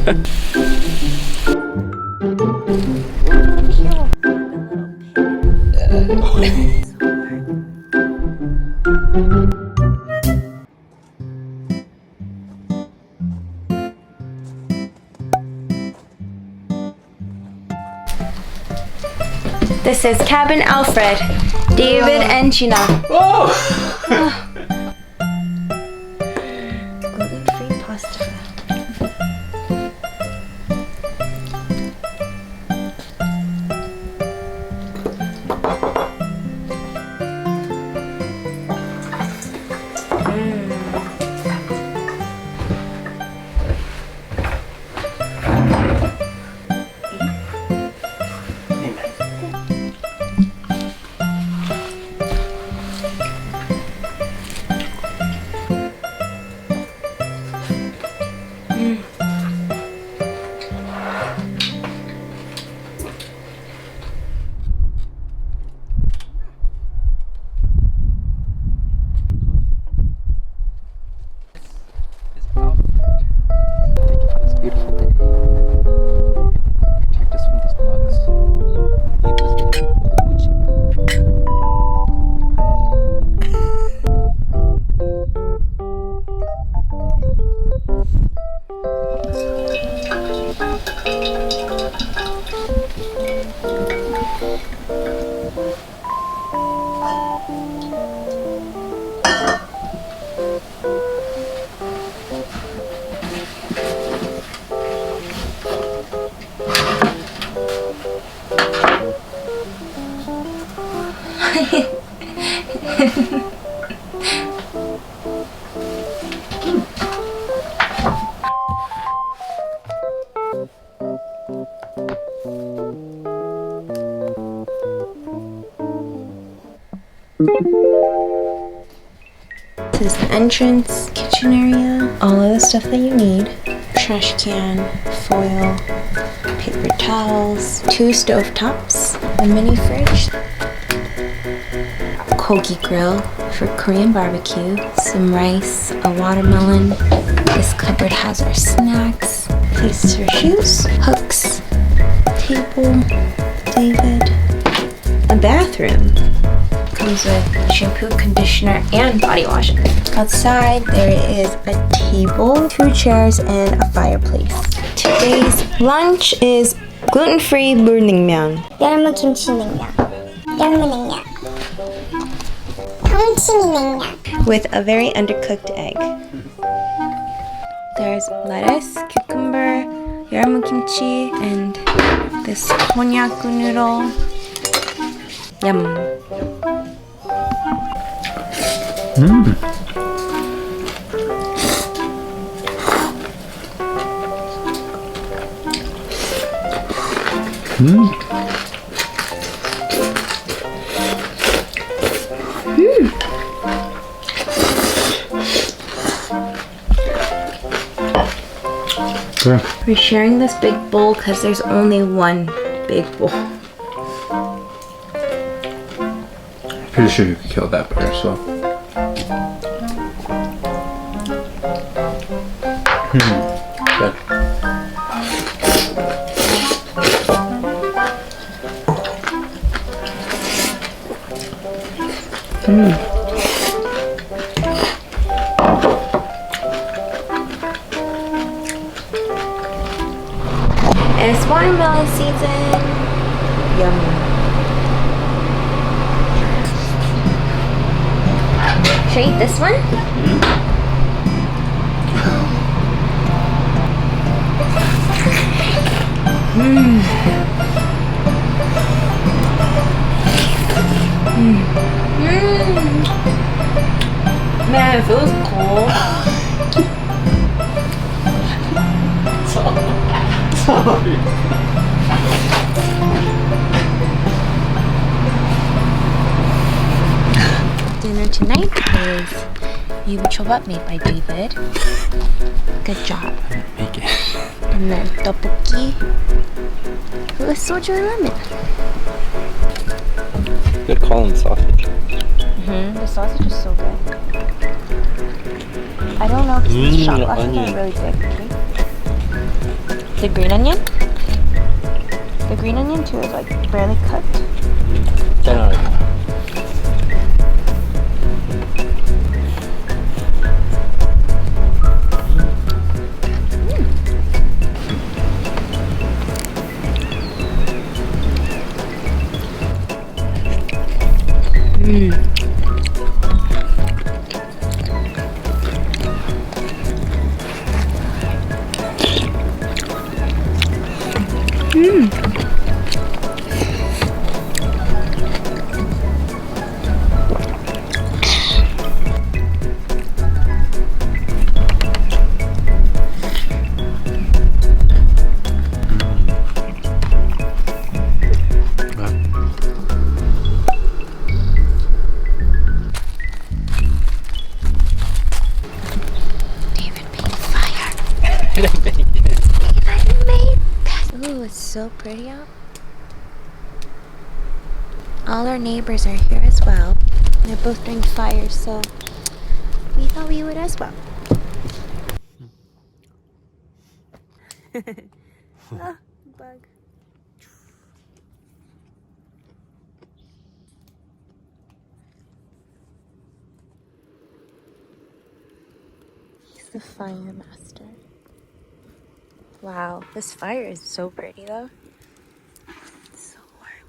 This is Cabin Alfred, David and Gina. Gluten-free pasta. This is the entrance, kitchen area, all of the stuff that you need. Trash can, foil, paper towels, 2 stovetops, a mini fridge, kogi grill for Korean barbecue, some rice, a watermelon. This cupboard has our snacks, places for shoes, hooks, table, David, a bathroom. Comes with shampoo, conditioner, and body wash. Outside there is a table, 2 chairs, and a fireplace. Today's lunch is gluten-free 물냉면. 여름은 김치냉면, 여름은 냉면, 통치미 냉면. With a very undercooked egg. There's lettuce, cucumber, yarmu kimchi, and this konnyaku noodle. Yum. Sure. We're sharing this big bowl because there's only one big bowl. Pretty sure you could kill that by yourself. Good. It's watermelon season. Yum. Should I eat this one? Man, it feels cold. Sorry. Dinner tonight is yubichobat made by David. Good job. Make it. And then tteokbokki with soju lemon. Good call on sausage. The sausage is so good. I don't know if it's shot glasses are really big. Okay? The green onion? The green onion too is like barely cooked. Ooh, it's so pretty out. All our neighbors are here as well. They're both doing fires, so we thought we would as well. Oh, bug. He's the fire master. Wow, this fire is so pretty though. It's so warm.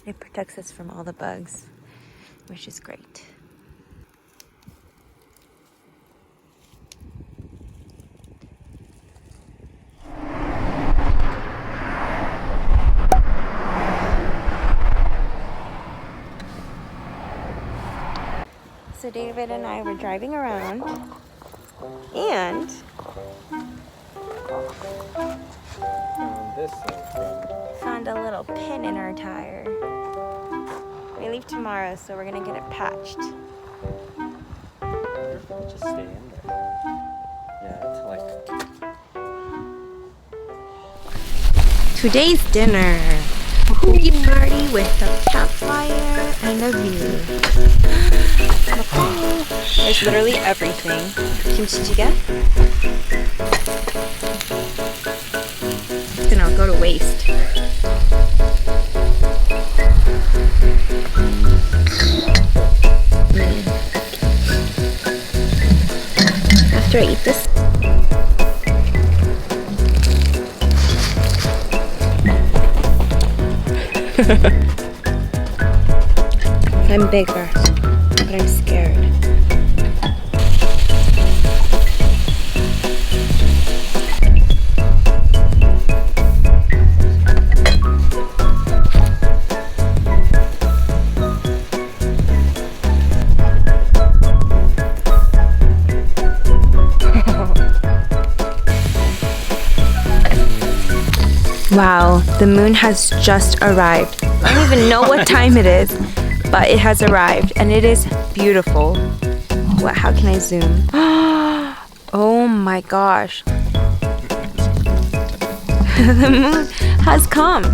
It protects us from all the bugs, which is great. So David and I were driving around and found a little pin in our tire. We leave tomorrow, so we're gonna get it patched. Just stay in there. Yeah, it's like... Today's dinner. Hootie party with a campfire and a view. There's literally everything. Kimchi jjigae. It's gonna go to waste. After I eat this, I'm bigger, but I'm scared. Wow, the moon has just arrived. I don't even know what time it is, but it has arrived and it is beautiful. What? How can I zoom? Oh my gosh. The moon has come.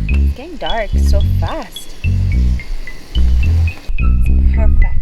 It's getting dark so fast. It's perfect.